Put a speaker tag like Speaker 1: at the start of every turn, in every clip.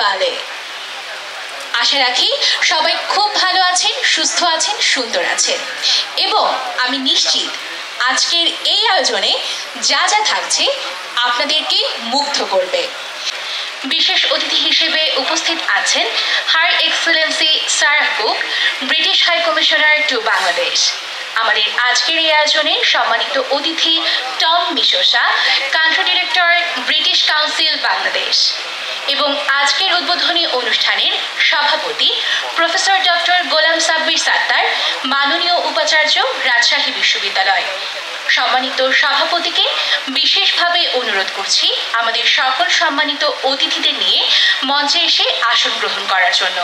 Speaker 1: वाले। आशा राखी सबाई खूब भालो आछेन, सुस्थ आछेन, सुंदर आछेन एबं आमी निश्चित आजकेर এই আয়োজনে যা যা থাকছে আপনাদেরকে মুগ্ধ করবে। বিশেষ অতিথি হিসেবে উপস্থিত আছেন her excellency Sarah Cook, British high commissioner to Bangladesh. আমাদের আজকের এই আয়োজনে সম্মানিত অতিথি Tom Miscioscia, country director, British council Bangladesh এবং আজকের উদ্বোধনী অনুষ্ঠানের সভাপতি প্রফেসর ডক্টর গোলাম সাব্বির সাত্তার, মাননীয় উপাচার্য, রাজশাহী বিশ্ববিদ্যালয়। সম্মানিত সভাপতিকে বিশেষভাবে অনুরোধ করছি আমাদের সকল সম্মানিত অতিথিদের নিয়ে মঞ্চে এসে আসন গ্রহণ করার জন্য।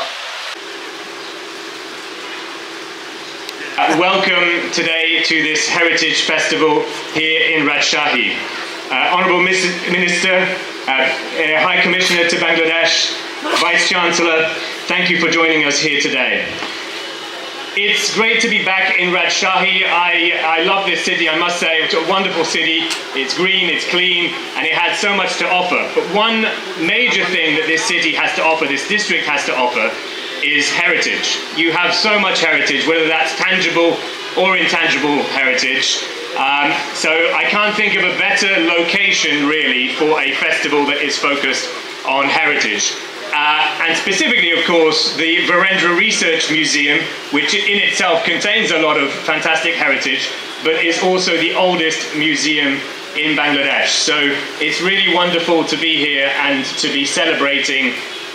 Speaker 2: Welcome today to this Heritage Festival here in Rajshahi. Honourable Minister, High Commissioner to Bangladesh, Vice Chancellor, thank you for joining us here today. It's great to be back in Rajshahi. I love this city, I must say. It's a wonderful city. It's green, it's clean, and it has so much to offer. But one major thing that this city has to offer, this district has to offer, is heritage. You have so much heritage, whether that's tangible or intangible heritage. So I can't think of a better location, really, for a festival that is focused on heritage. And specifically, of course, the Virendra Research Museum, which in itself contains a lot of fantastic heritage, but is also the oldest museum in Bangladesh. So it's really wonderful to be here and to be celebrating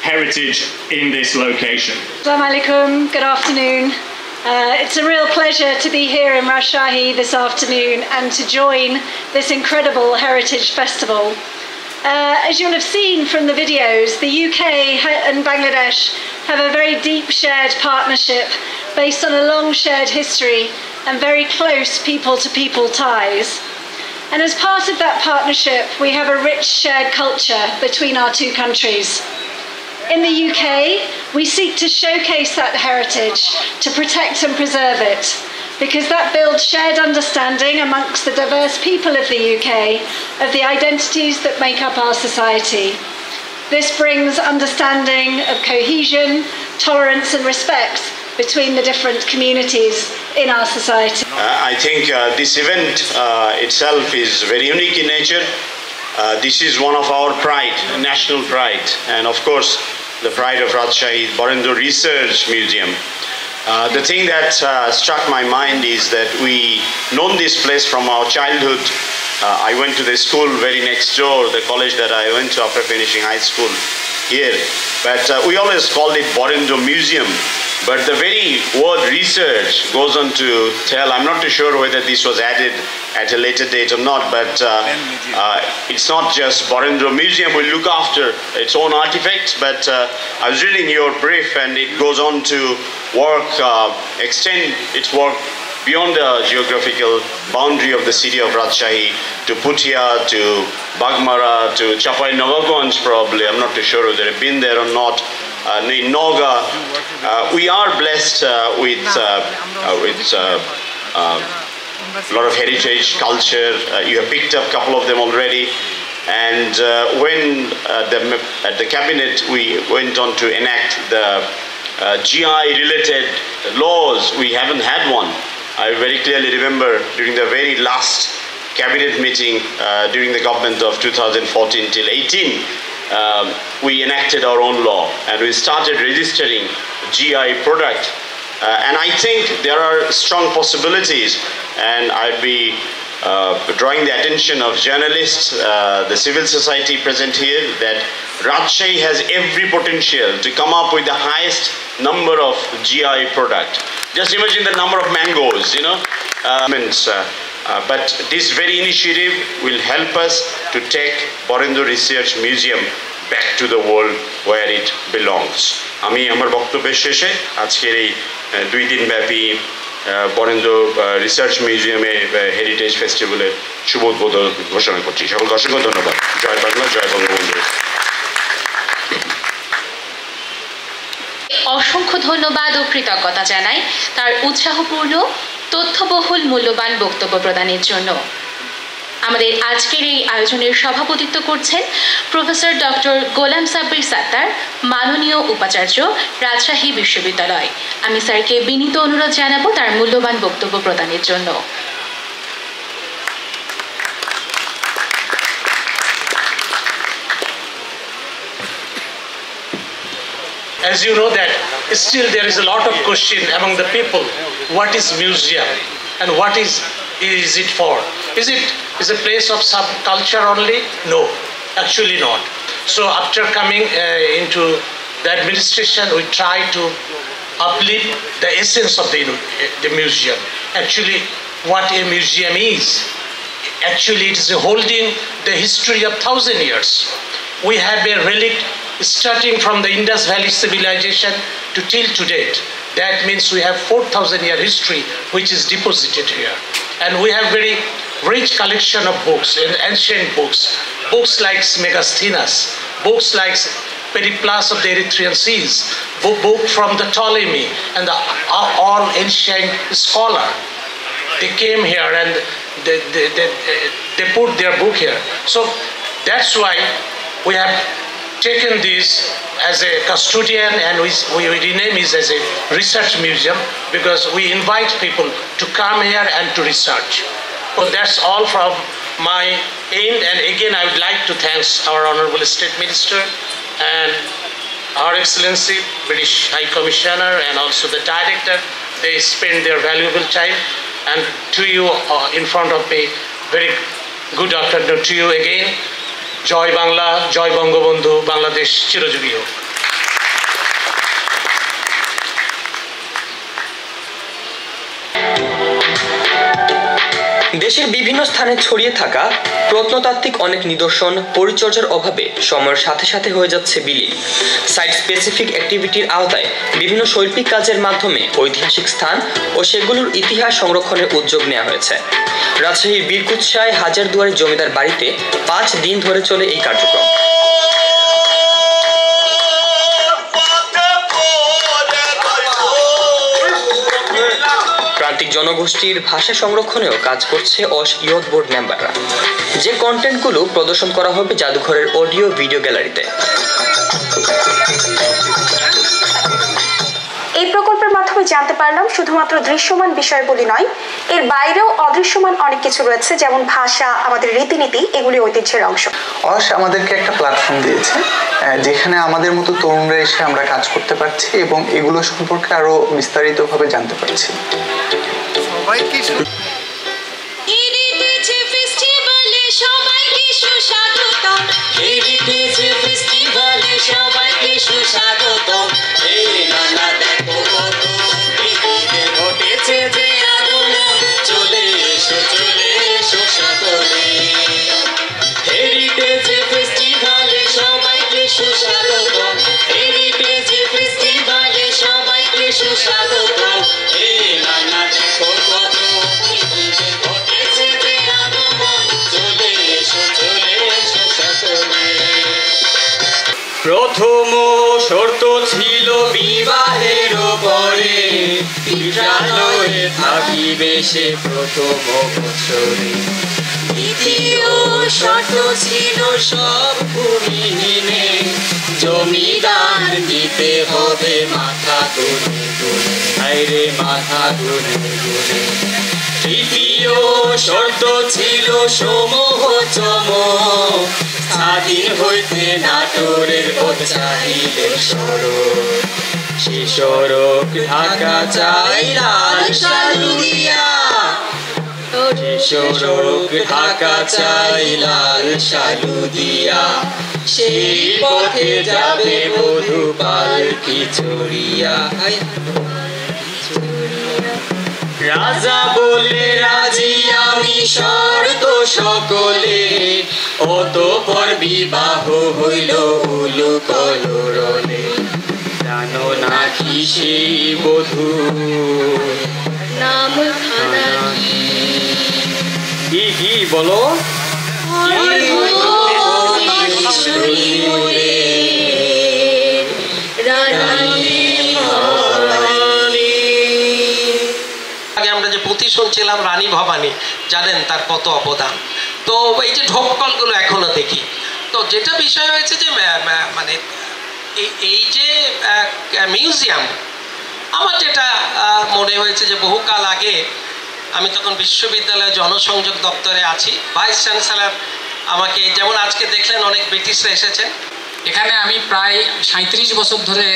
Speaker 2: heritage in this location.
Speaker 3: Assalamu alaikum, good afternoon. It's a real pleasure to be here in Rajshahi this afternoon and to join this incredible heritage festival. As you'll have seen from the videos, the UK and Bangladesh have a very deep shared partnership based on a long shared history and very close people-to-people ties. And as part of that partnership, we have a rich shared culture between our two countries. In the UK, we seek to showcase that heritage, to protect and preserve it, because that builds shared understanding amongst the diverse people of the UK of the identities that make up our society. This brings understanding of cohesion, tolerance and respect between the different communities in our society.
Speaker 4: I think this event itself is very unique in nature. This is one of our pride, national pride, and of course the pride of Rajshahi, Virendra Research Museum. The thing that struck my mind is that we known this place from our childhood. I went to the school very next door, the college that I went to after finishing high school here. But we always called it Virendra Museum. But the very word research goes on to tell, I'm not too sure whether this was added at a later date or not, but it's not just Virendra Museum will look after its own artifacts, but I was reading your brief and it goes on to work, extend its work beyond the geographical boundary of the city of Rajshahi to Puthia, to Bagmara, to Chapai Navaganj probably. I'm not too sure whether they've been there or not. In Noga, we are blessed with a lot of heritage, culture. You have picked up a couple of them already. And when at the cabinet we went on to enact the GI-related laws, we haven't had one. I very clearly remember during the very last cabinet meeting during the government of 2014 till 18, we enacted our own law and we started registering GI product. And I think there are strong possibilities, and I'd be drawing the attention of journalists, the civil society present here, that Rajshahi has every potential to come up with the highest number of GI product. Just imagine the number of mangoes, you know. But this very initiative will help us to take Virendra Research Museum back to the world where it belongs. আমি আমার বক্তব্যের শেষে আজকের এই 2 দিন ব্যাপী Barendra research মিউজিয়ামে heritage ফেস্টিভ্যালের শুভ উদ্বোধন ঘোষণা করছি। সকলকে অসংখ্য ধন্যবাদ। জয় বাংলা, জয় বঙ্গবন্ধু।
Speaker 1: অসংখ্য ধন্যবাদ ও কৃতজ্ঞতা জানাই তার উৎসাহপূর্ণ তথ্যবহুল মূল্যবান বক্তব্য প্রদানের জন্য। আমাদের আজকের এই আয়োজনের সভাপতিত্ব করছেন প্রফেসর ডক্টর গোলাম সাব্বির সাত্তার, মাননীয় উপাচার্য, রাজশাহী বিশ্ববিদ্যালয়। আমি স্যারকে বিনীত অনুরোধ জানাবো তার মূল্যবান বক্তব্য প্রদানের জন্য।
Speaker 5: As you know that still there is a lot of question among the people, what is museum and what is it for? Is it a place of subculture only? No, actually not. So after coming into the administration, we try to uplift the essence of the museum. Actually, what a museum is. Actually, it is holding the history of 1,000 years. We have a relic starting from the Indus Valley civilization to till to date. That means we have 4,000-year history which is deposited here. And we have very rich collection of books, ancient books. Books like Megasthenes, books like Periplus of the Erythraean Seas, book from the Ptolemy and all ancient scholar. They came here and they put their book here. So that's why we have taken this as a custodian and we rename it as a research museum because we invite people to come here and to research. So that's all from my end, and again I would like to thank our Honorable State Minister and Her Excellency British High Commissioner and also the Director. They spend their valuable time, and to you in front of me, very good afternoon to you again. জয় বাংলা, জয় বঙ্গবন্ধু, বাংলাদেশ চিরযুগী হোক।
Speaker 6: দেশের বিভিন্ন স্থানে ছড়িয়ে থাকা প্রত্নতাত্ত্বিক অনেক নিদর্শন পরিচর্যার অভাবে সময়ের সাথে সাথে হয়ে যাচ্ছে বিলীন। সাইট স্পেসিফিক অ্যাক্টিভিটির আওতায় বিভিন্ন শৈল্পিক কাজের মাধ্যমে ঐতিহাসিক স্থান ও সেগুলোর ইতিহাস সংরক্ষণের উদ্যোগ নেওয়া হয়েছে। রাজশাহীর বীরকুৎসায় হাজারদুয়ারি জমিদার বাড়িতে 5 দিন ধরে চলে এই কার্যক্রম। প্রান্তিক জনগোষ্ঠীর ভাষা সংরক্ষণেও কাজ করছে অস ইয়ত বোর্ড মেম্বাররা, যে কন্টেন্টগুলো প্রদর্শন করা হবে জাদুঘরের অডিও ভিডিও গ্যালারিতে।
Speaker 7: এই প্রকল্পের মাধ্যমে জানতে পারলাম শুধুমাত্র দৃশ্যমান বিষয়গুলি নয়, এর বাইরেও অদৃশ্যমান অনেক কিছু রয়েছে, যেমন ভাষা, আমাদের রীতিনীতি, এগুলি ঐতিহ্যের অংশ।
Speaker 8: অস আমাদেরকে একটা প্ল্যাটফর্ম দিয়েছে যেখানে আমাদের মতো তরুণরা এসে আমরা কাজ করতে পারছি এবং এগুলো সম্পর্কে আরো বিস্তারিতভাবে জানতে পারছি।
Speaker 6: প্রথম শর্ত ছিল বিবাহের পরে, বিদ্যালয়ে থাকিবে সে প্রথম বছরে। দ্বিতীয় শর্ত ছিল সব ভূমিহীনে জমিদার দিতে হবে মাথা গুনে গুনে, আইরে মাথা গুনে গুনে। তৃতীয় শর্ত ছিল সমূহ চম, স্বাধীন হইতে নাটোরের পথ চাহিলে সড়ক, সে সড়ক ঢাকা চাই লাল শালু দিয়া, সে সড়ক ঢাকা চাই লাল শালু দিয়া, সেই পথে যাবে বধূ পালকি চড়িয়া। রাজা বলে রাজি আমি শর্ত সকলে, অতঃপর বিবাহ হইল উলু কলরলে। জানো নাকি সেই বধূ নাম খানা কি? কি বলো?
Speaker 9: আগে আমরা যে পুঁথি শুনছিলাম রানী ভবানী, জানেন তার কত অবদান। তো এই যে ঢোককলগুলো এখনো দেখি। তো যেটা বিষয় হয়েছে যে মানে এই যে মিউজিয়াম, আমার যেটা মনে হয়েছে যে বহুকাল আগে আমি তখন বিশ্ববিদ্যালয়ের জনসংযোগ দপ্তরে আছি, ভাইস চ্যান্সেলর আমাকে, যেমন আজকে দেখলেন অনেক ব্রিটিশরা এসেছেন,
Speaker 10: এখানে আমি প্রায় 37 বছর ধরে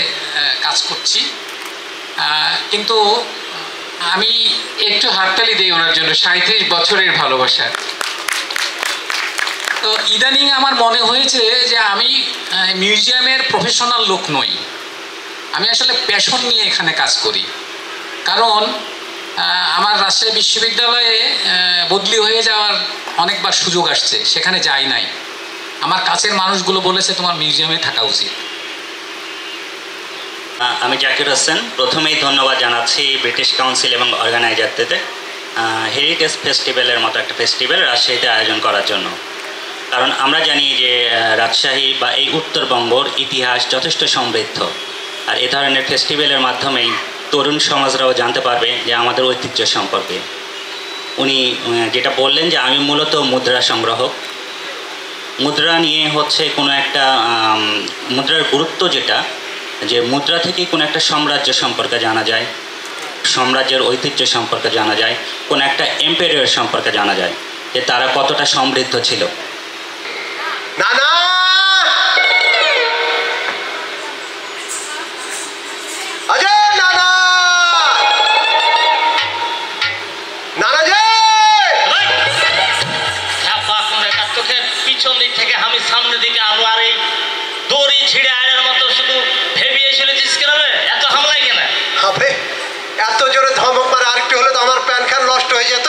Speaker 10: কাজ করছি, কিন্তু আমি একটু হাততালি দিই ওনার জন্য, 37 বছরের ভালোবাসা। তো ইদানিং আমার মনে হয়েছে যে আমি মিউজিয়ামের প্রফেশনাল লোক নই, আমি আসলে প্যাশন নিয়ে এখানে কাজ করি। কারণ আমার রাজশাহী বিশ্ববিদ্যালয়ে বদলি হয়ে যাওয়ার অনেকবার সুযোগ আসছে, সেখানে যাই নাই। আমার কাছের মানুষগুলো বলেছে তোমার মিউজিয়ামে থাকা উচিত।
Speaker 11: আমি জাকির হোসেন। প্রথমেই ধন্যবাদ জানাচ্ছি ব্রিটিশ কাউন্সিল এবং অর্গানাইজারদের হেরিটেজ ফেস্টিভ্যালের মতো একটা ফেস্টিভ্যাল রাজশাহীতে আয়োজন করার জন্য। কারণ আমরা জানি যে রাজশাহী বা এই উত্তরবঙ্গর ইতিহাস যথেষ্ট সমৃদ্ধ, আর এ ধরনের ফেস্টিভ্যালের মাধ্যমেই তরুণ সমাজরাও জানতে পারবে যে আমাদের ঐতিহ্য সম্পর্কে। উনি যেটা বললেন যে আমি মূলত মুদ্রা সংগ্রাহক, মুদ্রা নিয়ে হচ্ছে কোনো একটা মুদ্রার গুরুত্ব যেটা, যে মুদ্রা থেকেই কোনো একটা সাম্রাজ্য সম্পর্কে জানা যায়, সাম্রাজ্যের ঐতিহ্য সম্পর্কে জানা যায়, কোনো একটা এম্পায়ার সম্পর্কে জানা যায় যে তারা কতটা সমৃদ্ধ ছিল।
Speaker 12: নানা অজয়, নানা নানা যে
Speaker 13: তোকে পিছন দিক থেকে আমি সামনের দিকে আনো, আর এই দড়ি ছিঁড়ে আড়ের মতো শুধু ভেবিয়ে চলেছিস কেন? এত হামলাই কেন?
Speaker 12: হবে এত জোরে ধমক মারে, আরেকটু হলে তো আমার প্যান খান নষ্ট হয়ে যেত।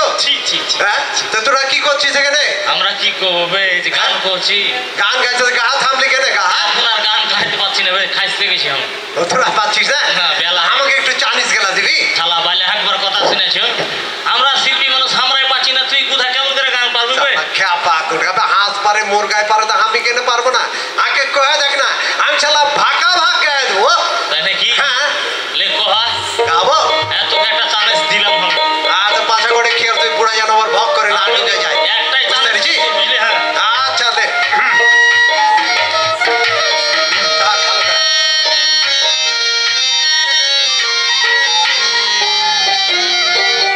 Speaker 12: হ্যাঁ, তো তোরা কি করছিস এখানে?
Speaker 13: আমরা কি করবো? গান করছি।
Speaker 12: গান গাইতে গা থামলি কেন? গা
Speaker 13: এখন আর গান খাইতে পারছি না, খাইতে গেছি আমি।
Speaker 12: তোরা পাচ্ছিস না?
Speaker 13: বেলা
Speaker 12: আমাকে একটু চানিস গেলা দিবি?
Speaker 13: শালা বাইলে একবার কথা শুনেছ, আমরা শিল্পী মানুষ, আমরাই পাচ্ছি না, তুই কোথায় কেমন করে গান পারবি?
Speaker 12: খ্যাপা করে হাঁস পারে, মুরগায় পারে, তো আমি কেন পারবো না? আগে কয়ে দেখ না, আমি শালা ভাকা ভাগ গায়ে দেবো।
Speaker 13: তাই নাকি?
Speaker 12: হ্যাঁ,
Speaker 13: লে কোহা
Speaker 12: গাবো।
Speaker 13: তোকে একটা চান্স দিলাম,
Speaker 12: আর পাশে করে খেয়ে তুই পুরা যেন আমার ভক করে না ঢুকে যায়।
Speaker 13: একটাই চান্স বুঝলি? হ্যাঁ,
Speaker 12: আচ্ছা দে।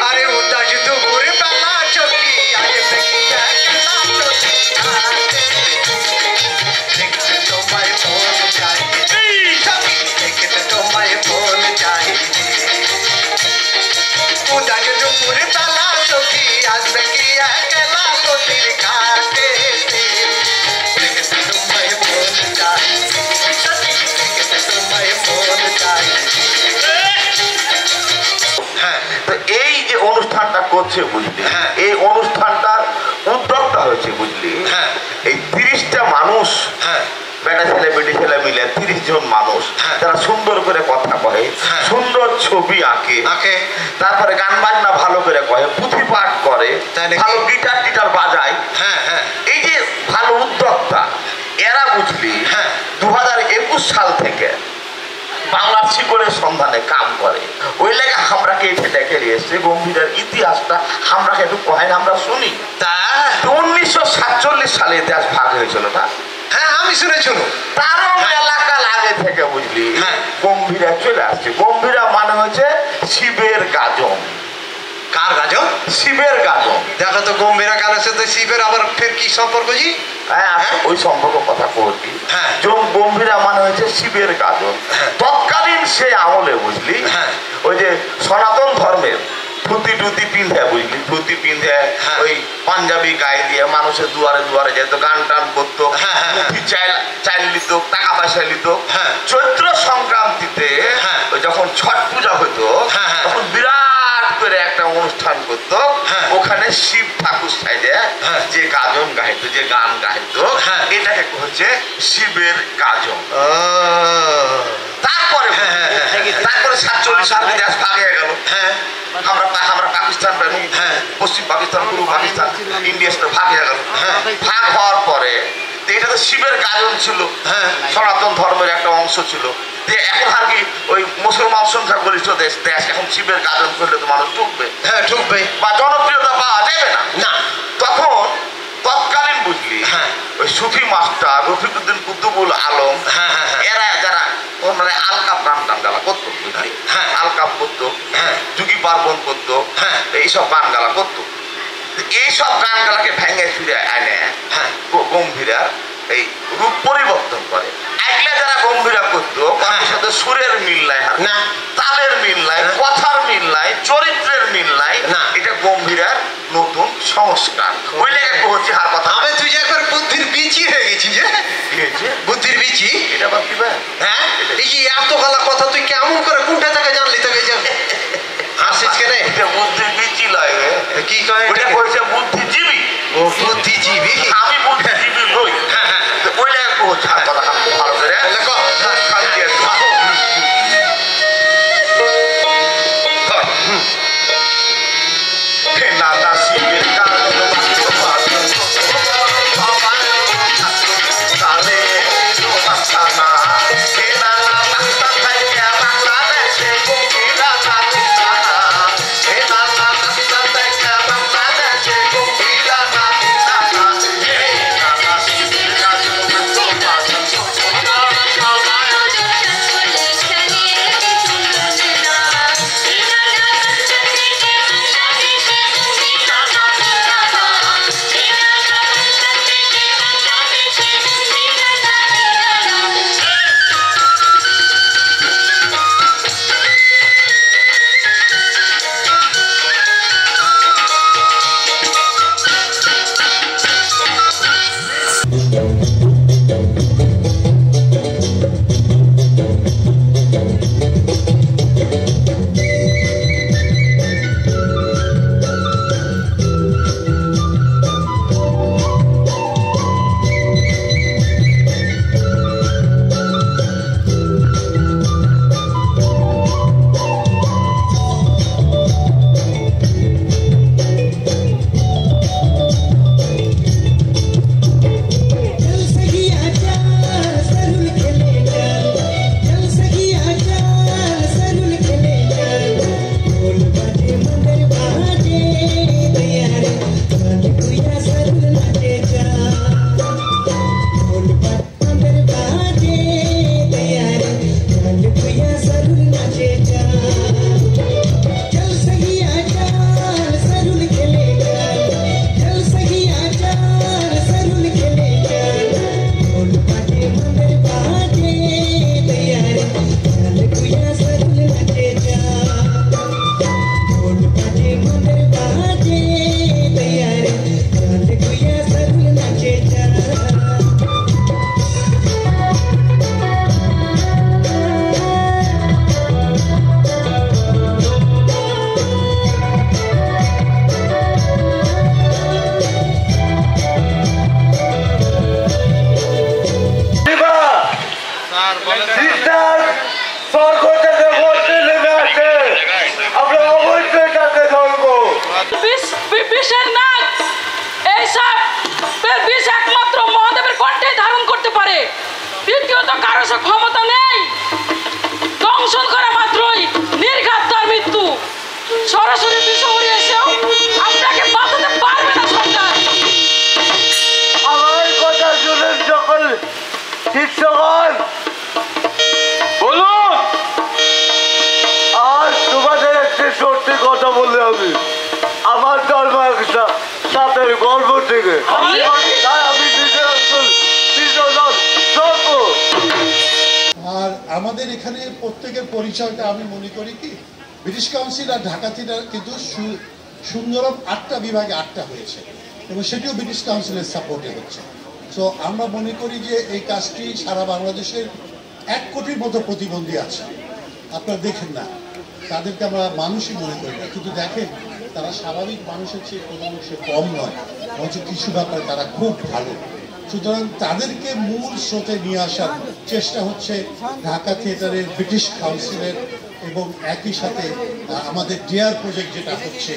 Speaker 12: আরে উদাস দুপুরে বেলা চকি আগে থেকে দেখতে তোমায় মন চাই, দেখতে তোমায় মন চাই। উদাস দুপুরে বেলা চকি আসবে কি একলা নদীর ঘাটে, দেখতে তোমায় মন চাই, দেখতে তোমায় মন চাই।
Speaker 14: হ্যাঁ, তো এই যে অনুষ্ঠানটা করছে বুঝলি, এই অনুষ্ঠানটার উদ্যোগটা হয়েছে বুঝলি, এই 30টা মানুষ, বেটা ছেলে বেটি ছেলে মিলে 30 জন মানুষ, তারা সুন্দর করে কথা কয়, সুন্দর ছবি আঁকে, তারপরে গান বাজনা ভালো করে কয়, পুঁথি পাঠ করে, ভালো গিটার টিটার বাজায়। এই যে ভালো উদ্যোক্তা এরা বুঝলি 2021 সাল থেকে বাংলার শিকড়ের সন্ধানে কাম করে। ওই লেগে আমরাকে এসে দেখে এসছে গম্ভীরের ইতিহাসটা আমরাকে একটু কয় আমরা শুনি। তা 1947 সালে ইতিহাস ভাগ হয়েছিল না?
Speaker 12: হ্যাঁ, আমি শুনেছি।
Speaker 14: তারও এলাকা আগে থেকে বুঝলি গম্ভীরা চলে আসছে। গম্ভীরা মানে হচ্ছে শিবের গাজন।
Speaker 12: কার গাজন?
Speaker 14: শিবের গাজন।
Speaker 12: দেখো তো গম্ভীরা গানের সাথে শিবের আবার ফের কি সম্পর্ক জি?
Speaker 14: হ্যাঁ, ওই সম্পর্ক কথা বলছি। গম্ভীরা মানে হচ্ছে শিবের গাজন। তৎকালীন সে আমলে বুঝলি ওই যে সনাতন ধর্মের ধুতি টুতি পিন্ধে বুঝলি, ধুতি পিন্ধে ওই পাঞ্জাবি গায়ে দিয়ে মানুষের দুয়ারে দুয়ারে যেত, গান টান করতো, চাইল নিত, টাকা পয়সা নিত। চৈত্র সংক্রান্তিতে যখন ছট পূজা হতো তখন বিরাট করে একটা অনুষ্ঠান করতো, ওখানে শিব ঠাকুর সাইডে যে গাজন গাইতো, যে গান গাইতো, এটাকে হচ্ছে শিবের গাজন। তারপরে 47 সাল দেশ ভাগ হয়ে গেল। আমরা পাকিস্তান, পশ্চিম পাকিস্তান, পূর্ব পাকিস্তান, ইন্ডিয়া সাথে ভাগ হয়ে গেল। ভাগ হওয়ার পরে এটা তো শিবের গাজন ছিল, সনাতন ধর্মের একটা অংশ ছিল। এখন আর কি ওই মুসলমান সংখ্যা গরিষ্ঠ দেশ, এখন শিবের গাজন করলে তো মানুষ ঢুকবে, ঢুকবে, বা জনপ্রিয়তা পাওয়া যাবে না। তখন বুঝলি ওই সুফি মাস্টার রফিকুদ্দিন কুতুবুল আলম এরা যারা মানে আলকাপ নাম গালা করতো বুঝলি আলকাপ করতো যুগী পার্বণ করতো এইসব গান গালা করতো এইসব গান গালাকে ভেঙে ফিরে আনে গম্ভীরার এই রূপ পরিবর্তন করে একলা যারা গম্ভীরা করতো কারোর সাথে সুরের মিল নাই না তালের মিল নাই কথার মিল নাই চরিত্রের মিল নাই না এটা গম্ভীরার নতুন সংস্কার ওই লেগে হচ্ছে হার কথা আমি তুই যে একবার বুদ্ধির বিচি হয়ে গেছি যে বুদ্ধির বিচি এটা ভাবছি হ্যাঁ এই যে এত গলা কথা তুই কেমন করে কোনটা জায়গায় জানলি তোকে যাবে হাসিস কেন এটা বুদ্ধির বিচি লাগে কি কয় এটা কইছে বুদ্ধিজীবী ও বুদ্ধিজীবী আমি বুদ্ধিজীবী নই ওই লেগে হচ্ছে হার কথা ভালো করে
Speaker 15: ক্ষমতা নেই দংশন করা মাত্রই নির্ঘাত তার মৃত্যু সরাসরি বিষয় এসেও আপনাকে বাঁচাতে পারবে না সরকার
Speaker 16: আমার কথা শুনেন সকল শিক্ষকগণ বলুন আর তোমাদের একটি সত্যি কথা বললে আমি আমার ধর্ম একটা সাথের গর্ব থেকে আমি
Speaker 17: আর আমাদের এখানে প্রত্যেকের পরিচয়টা আমি মনে করি কি ব্রিটিশ কাউন্সিল আর ঢাকা থিয়েটার কিন্তু সুন্দরম 8টা বিভাগে 8টা হয়েছে এবং সেটিও ব্রিটিশ কাউন্সিলের সাপোর্টে হচ্ছে। সো আমরা মনে করি যে এই কাজটি সারা বাংলাদেশের 1 কোটির মতো প্রতিবন্ধী আছে, আপনারা দেখেন না, তাদেরকে আমরা মানুষই মনে করি না, কিন্তু দেখেন তারা স্বাভাবিক মানুষের চেয়ে কোনো অংশে কম নয়, বরঞ্চ কিছু ব্যাপারে তারা খুব ভালো। সুতরাং তাদেরকে মূল স্রোতে নিয়ে আসার চেষ্টা হচ্ছে ঢাকা থিয়েটারের, ব্রিটিশ কাউন্সিলের এবং একই সাথে আমাদের ডিয়ার প্রজেক্ট যেটা হচ্ছে।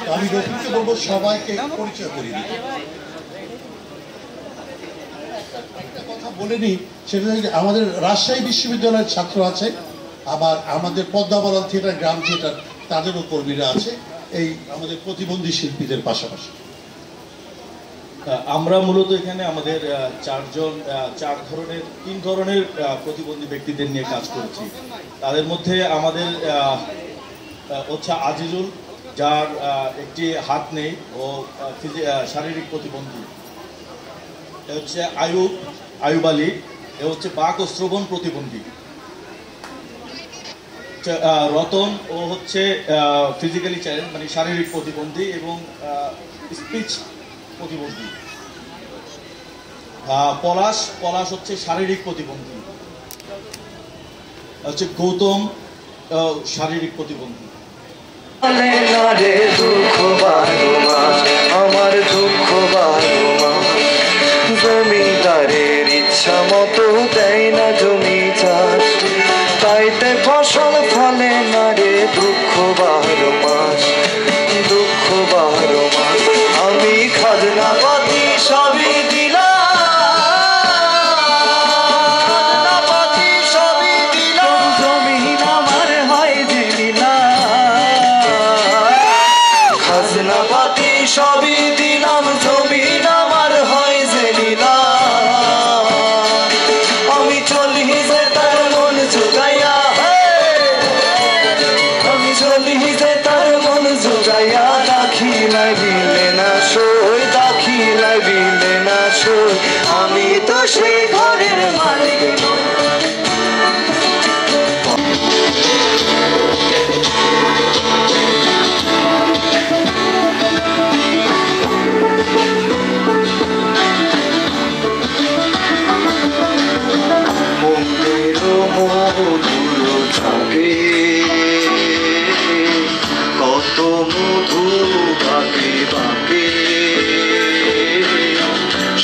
Speaker 17: তো আমি রফিককে বলবো সবাইকে পরিচয় করে দিতে। একটা কথা বলে নিই, সেটা আমাদের রাজশাহী বিশ্ববিদ্যালয়ের ছাত্র আছে, আবার আমাদের পদ্মাবলাল থিয়েটার, গ্রাম থিয়েটার, তাদেরও কর্মীরা আছে এই আমাদের প্রতিবন্ধী শিল্পীদের পাশাপাশি।
Speaker 18: আমরা মূলত এখানে আমাদের তিন ধরনের প্রতিবন্ধী ব্যক্তিদের নিয়ে কাজ করছি। তাদের মধ্যে আমাদের হচ্ছে আজিজুল, যার একটি হাত নেই ও শারীরিক প্রতিবন্ধী। হচ্ছে আয়ুব আলী, এ হচ্ছে বাক ও শ্রবণ প্রতিবন্ধী। রতন ও হচ্ছে ফিজিক্যালি চ্যালেঞ্জ মানে শারীরিক প্রতিবন্ধী এবং স্পিচ প্রতিবন্ধী। পলাশ হচ্ছে শারীরিক প্রতিবন্ধী। হচ্ছে গৌতম শারীরিক প্রতিবন্ধী।
Speaker 19: আমার দুঃখ জমিদারের ইচ্ছা মতো দেয় না জমি চাষ, তাইতে ফসল ফলে না রে দুঃখ 12 মাস, দুঃখ 12 মাস। আমি খাজনা পাতি সবই দিলাম, খাজনা পাতি সবই দিলাম, জমিন আমার হয় যে নিলাম, খাজনা পাতি সবই দিলাম, জমিন আমার হয় যে নিলাম। আমি চলি যে তার মন জোগাইয়া, আমি চলি যে তার মন জোগাইয়া, দাখিলাই দিলে না সই, দাখিলাই দিলে না সই, আমি তো সেই ঘরের মালিক নই। কত মধু বাকে বাকে,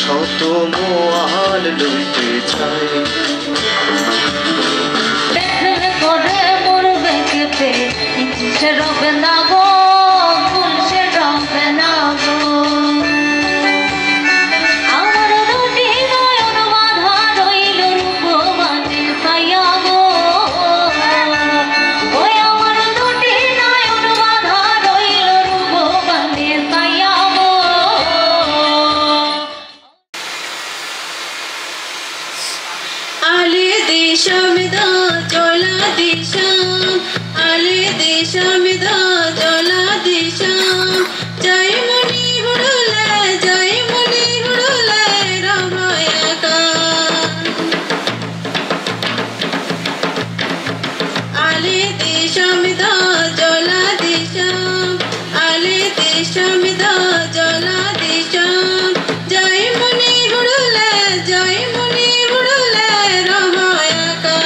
Speaker 19: শত মোয়াল লইতে চাই,
Speaker 20: করে মরবে কেঁপে, সে রবে না গো, ফুল সে রবে না গো। আমার দুটি নয়ন বাঁধা রইল রূপবাদী ছায়া গো, ওই আমার দুটি নয়ন বাঁধা রইল রূপবাদী ছায়া গো।
Speaker 21: আলে দেশম দা জলা দেশম, আলে দেশম দা জলা দেশম, জয় মনি হুড়লে, জয় মনি হুড়লে রমায়কা। আলে দেশম দা জলা দেশম, আলে দেশম দা জলা দেশম, জয় মনি হুড়লে, জয় মনি হুড়লে রমায়কা।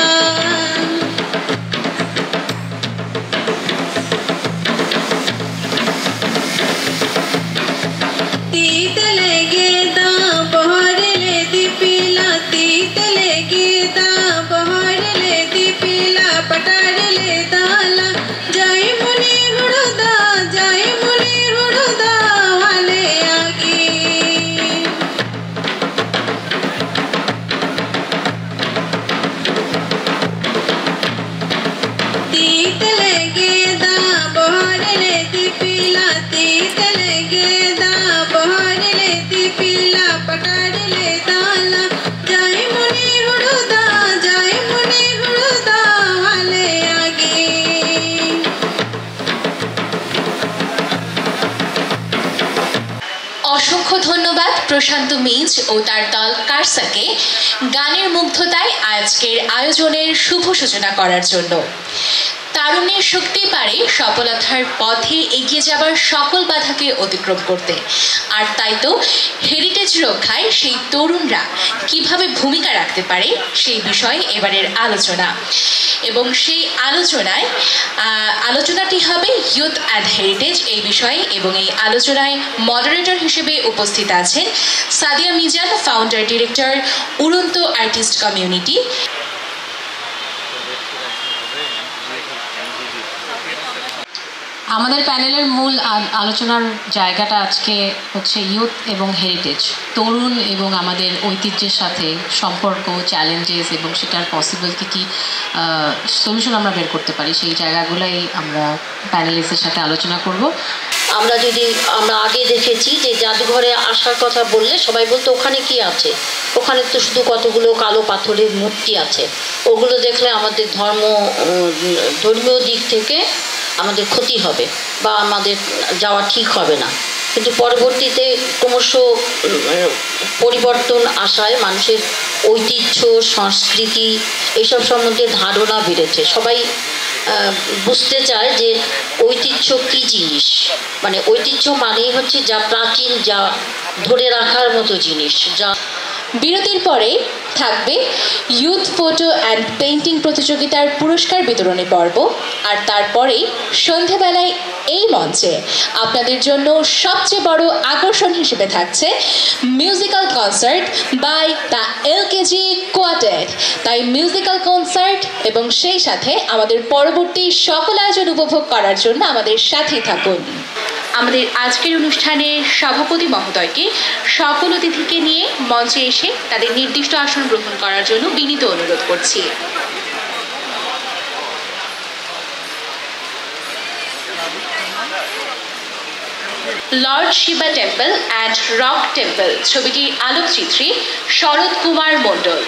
Speaker 21: तीत लगे दा बहर ले दी पीला, तीत लगे दा बहर ले दी पीला, पटार ले दाला, जय मुनि हुड़दा, जय मुनि हुड़दा वाले आगे। तीत लगे दा बहर ले दी पीला, तीत लगे दा बहर ले दी पीला, पटार ले दाला, जय मुनि हुड़दा, जय मुनि हुड़दा वाले आगे।
Speaker 1: অসংখ্য ধন্যবাদ প্রশান্ত মিজ ও তার দল কারসাকে গানের মুগ্ধতায় আজকের আয়োজনের শুভ সূচনা করার জন্য। তারুণ্যের শক্তি পারে সফলতার পথে এগিয়ে যাবার সকল বাধাকে অতিক্রম করতে, আর তাই তো হেরিটেজ রক্ষায় সেই তরুণরা কিভাবে ভূমিকা রাখতে পারে সেই বিষয়ে এবারের আলোচনা। এবং সেই আলোচনাটি হবে ইউথ অ্যান্ড হেরিটেজ এই বিষয়ে, এবং এই আলোচনায় মডারেটর হিসেবে উপস্থিত আছেন সাদিয়া মিজান, ফাউন্ডার ডিরেক্টর উড়ন্ত আর্টিস্ট কমিউনিটি।
Speaker 22: আমাদের প্যানেলের মূল আলোচনার জায়গাটা আজকে হচ্ছে ইউথ এবং হেরিটেজ, তরুণ এবং আমাদের ঐতিহ্যের সাথে সম্পর্ক, চ্যালেঞ্জেস এবং সেটার পসিবল কী সলিউশন আমরা বের করতে পারি, সেই জায়গাগুলোই আমরা প্যানেলিস্টের সাথে আলোচনা করব।
Speaker 2: আমরা আগে দেখেছি যে জাদুঘরে আসার কথা বললে সবাই বলতো ওখানে কি আছে, ওখানে তো শুধু কতগুলো কালো পাথরের মূর্তি আছে, ওগুলো দেখলে আমাদের ধর্মীয় দিক থেকে আমাদের ক্ষতি হবে বা আমাদের যাওয়া ঠিক হবে না। কিন্তু পরবর্তীতে ক্রমশ পরিবর্তন আসায় মানুষের ঐতিহ্য সংস্কৃতি এইসব সম্বন্ধে ধারণা বেড়েছে। সবাই বুঝতে চায় যে ঐতিহ্য কী জিনিস, মানে ঐতিহ্য মানেই হচ্ছে যা প্রাচীন, যা ধরে রাখার মতো জিনিস। যা
Speaker 1: বিরতির পরে থাকবে ইউথ ফটো অ্যান্ড পেইন্টিং প্রতিযোগিতার পুরস্কার বিতরণী পর্ব, আর তারপরেই সন্ধেবেলায় এই মঞ্চে আপনাদের জন্য সবচেয়ে বড় আকর্ষণ হিসেবে থাকছে musical concert by the LKG quartet. তাই মিউজিক্যাল কনসার্ট এবং সেই সাথে আমাদের পরবর্তী সকল আয়োজন উপভোগ করার জন্য আমাদের সাথেই থাকুন। আমাদের আজকের অনুষ্ঠানের সভাপতি মহোদয়কে সকল অতিথিকে নিয়ে মঞ্চে এসে তাদের নির্দিষ্ট আসন গ্রহণ করার জন্য বিনীত অনুরোধ করছি। Lord Shiva temple and rock temple ছবিটির আলোকচিত্রী শরৎ কুমার মণ্ডল।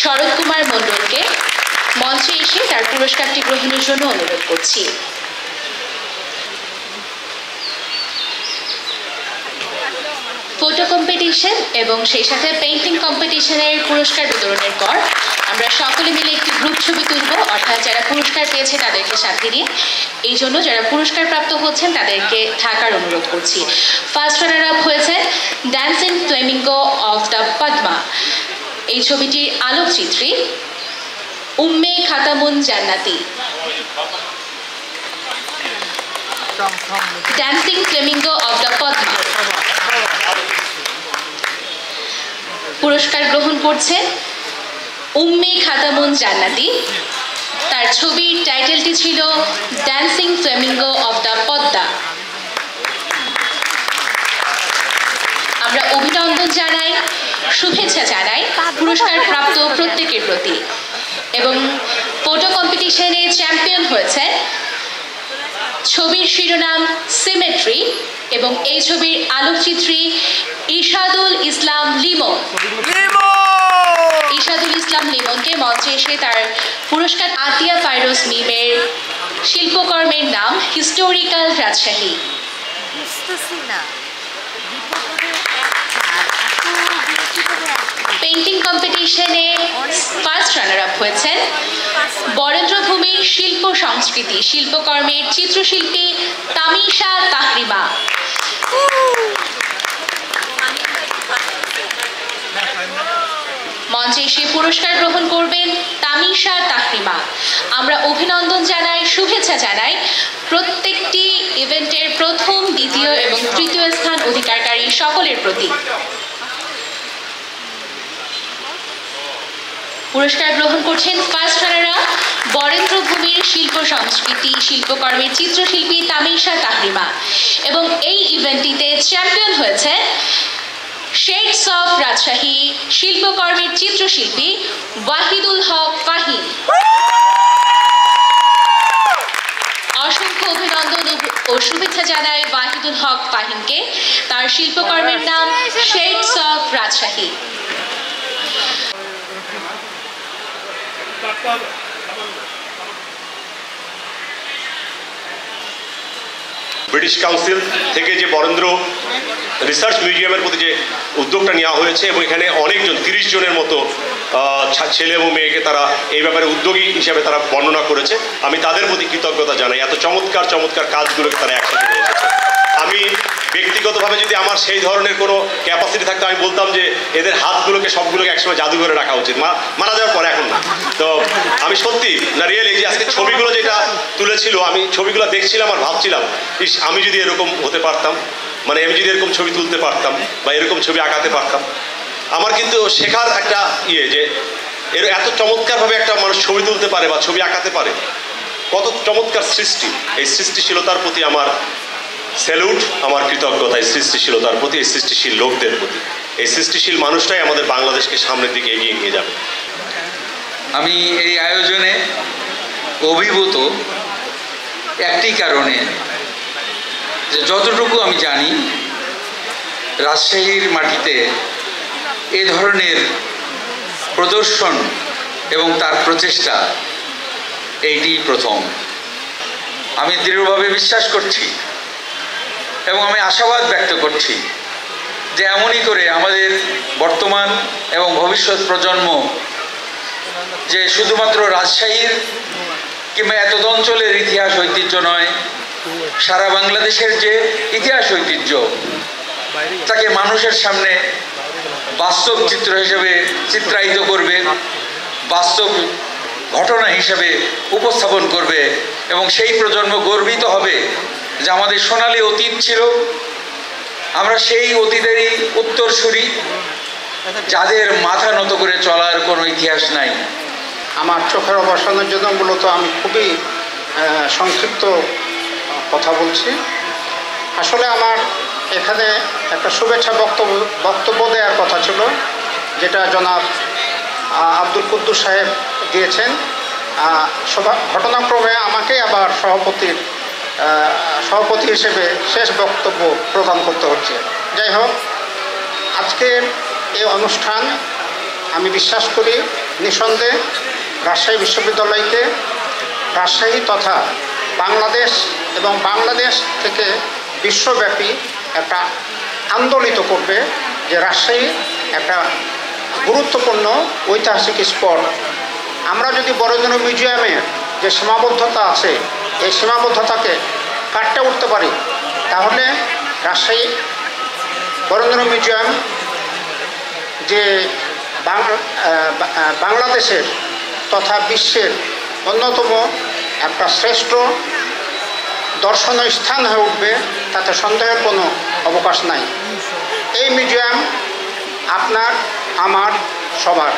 Speaker 1: শরৎ কুমার মণ্ডলকে মঞ্চে এসে তার পুরস্কারটি গ্রহণের জন্য অনুরোধ করছি। ফটো কম্পিটিশন এবং সেই সাথে পেইন্টিং কম্পিটিশনের পুরস্কার বিতরণের পর আমরা সকলে মিলে একটি গ্রুপ ছবি তুলব, অর্থাৎ যারা পুরস্কার পেয়েছে তাদেরকে সাথে নিয়ে। এই জন্য যারা পুরস্কার প্রাপ্ত হচ্ছেন তাদেরকে থাকার অনুরোধ করছি। ফার্স্ট রানার আপ হয়েছে dancing Flamengo of the Padma. এই ছবিটির আলোকচিত্রী উম্মে খাতামুন জান্নাতি। Dancing Flamengo of the Padma পুরস্কার গ্রহণ করছেন উম্মে খাতামুন জান্নাতি। তার ছবির টাইটেলটি ছিল dancing Flamengo of the Padma. আমরা অভিনন্দন জানাই, শুভেচ্ছা জানাই পুরস্কার প্রাপ্ত প্রত্যেকের প্রতি। এবং ফটো কম্পিটিশনে চ্যাম্পিয়ন হয়েছে ছবির শিরোনাম সিমেট্রি এবং এই ছবির আলোকচিত্রী ইশাদুল ইসলাম লিমন। ইশাদুল ইসলাম লিমনকে মঞ্চে এসে তার পুরস্কার আতিয়া ফাইরোজ মিমের শিল্পকর্মের নাম হিস্টোরিক্যাল রাজশাহী। পেইন্টিং কম্পিটিশনে ফার্স্ট রানার আপ হয়েছেন বরেন্দ্রভূমির শিল্প সংস্কৃতি শিল্পকর্মের চিত্রশিল্পী তামিশা তাহরিমা। মঞ্চে এসে পুরস্কার গ্রহণ করবেন তামিশা তাহরিমা। আমরা অভিনন্দন জানাই, শুভেচ্ছা জানাই প্রত্যেকটি ইভেন্টের প্রথম, দ্বিতীয় এবং তৃতীয় স্থান অধিকারকারী সকলের প্রতি। পুরস্কার গ্রহণ করছেন ফার্স্ট রানার আপ বরেন্দ্রভূমির শিল্প সংস্কৃতি শিল্পকর্মের চিত্রশিল্পী তামিশা তাহরিমা। এবং এই ইভেন্টটিতে চ্যাম্পিয়ন হয়েছে শেডস অফ রাজশাহী শিল্পকর্মের চিত্রশিল্পী ওয়াহিদুল হক ফাহিম। অসংখ্য অভিনন্দন ও শুভেচ্ছা জানাই ওয়াহিদুল হক ফাহিমকে। তার শিল্পকর্মের নাম shades of Rajshahi.
Speaker 3: British council থেকে যে বরেন্দ্র রিসার্চ মিউজিয়ামের প্রতি যে উদ্যোগটা নেওয়া হয়েছে এবং এখানে অনেকজন 30 জনের মতো ছেলে এবং মেয়েকে তারা এই ব্যাপারে উদ্যোগী হিসাবে তারা বর্ণনা করেছে। আমি তাদের প্রতি কৃতজ্ঞতা জানাই। এত চমৎকার চমৎকার কাজগুলোকে তারা একসাথে নিয়ে এসেছে। আমি ব্যক্তিগতভাবে যদি আমার সেই ধরনের কোনো ক্যাপাসিটি থাকতো আমি বলতাম যে এদের হাতগুলোকে সবগুলোকে একসময় জাদুঘরে রাখা উচিত, মারা যাওয়ার পর, এখন না। তো আমি সত্যি না রিয়েলি যে আজকে ছবিগুলো যেটা তুলেছিল আমি ছবিগুলো দেখছিলাম আর ভাবছিলাম আমি যদি এরকম হতে পারতাম, মানে আমি যদি এরকম ছবি তুলতে পারতাম বা এরকম ছবি আঁকাতে পারতাম। আমার কিন্তু শেখার একটা যে এত চমৎকারভাবে একটা মানুষ ছবি তুলতে পারে বা ছবি আঁকাতে পারে, কত চমৎকার সৃষ্টি। এই সৃষ্টিশীলতার প্রতি আমার স্যালুট, আমার কৃতজ্ঞতা এই সৃষ্টিশীলতার প্রতি, এই সৃষ্টিশীল লোকদের প্রতি। এই সৃষ্টিশীল মানুষটাই আমাদের বাংলাদেশকে সামনের দিকে এগিয়ে নিয়ে যাবে।
Speaker 23: আমি এই আয়োজনে অভিভূত
Speaker 4: একটি কারণে যে যতটুকু আমি জানি রাজশাহীর মাটিতে এ ধরনের প্রদর্শন এবং তার প্রচেষ্টা এইটি প্রথম। আমি দৃঢ়ভাবে বিশ্বাস করছি এবং আমি আশাবাদ ব্যক্ত করছি যে এমনই করে আমাদের বর্তমান এবং ভবিষ্যৎ প্রজন্ম যে শুধুমাত্র রাজশাহীর কিংবা এতদ অঞ্চলের ইতিহাস ঐতিহ্য নয়, সারা বাংলাদেশের যে ইতিহাস ঐতিহ্য তাকে মানুষের সামনে বাস্তব চিত্র হিসেবে চিত্রায়িত করবে, বাস্তব ঘটনা হিসেবে উপস্থাপন করবে এবং সেই প্রজন্ম গর্বিত হবে যে আমাদের সোনালী অতীত ছিল, আমরা সেই অতীতেরই উত্তরসূরি যাদের মাথা নত করে চলার কোনো ইতিহাস নাই।
Speaker 5: আমার চোখের অবসানের জন্য মূলত আমি খুবই সংক্ষিপ্ত কথা বলছি। আসলে আমার এখানে একটা শুভেচ্ছা বক্তব্য দেওয়ার কথা ছিল, যেটা জনাব আব্দুল কুদ্দুস সাহেব দিয়েছেন। ঘটনাক্রমে আমাকেই আবার সভাপতি হিসেবে শেষ বক্তব্য প্রদান করতে হচ্ছে। যাই হোক, আজকের এই অনুষ্ঠান আমি বিশ্বাস করি নিঃসন্দেহে রাজশাহী বিশ্ববিদ্যালয়কে রাজশাহী তথা বাংলাদেশ এবং বাংলাদেশ থেকে বিশ্বব্যাপী একটা আন্দোলিত করবে যে রাজশাহী একটা গুরুত্বপূর্ণ ঐতিহাসিক স্পট। আমরা যদি বরেন্দ্র মিউজিয়ামের যে সীমাবদ্ধতা আছে এই সীমাবদ্ধতাকে কাটতে উঠতে পারি, তাহলে রাজশাহী বরেন্দ্র মিউজিয়াম যে বাংলাদেশের তথা বিশ্বের অন্যতম একটা শ্রেষ্ঠ দর্শনীয় স্থান হয়ে উঠবে, তাতে সন্দেহের কোনো অবকাশ নাই। এই মিউজিয়াম আপনার, আমার, সবার।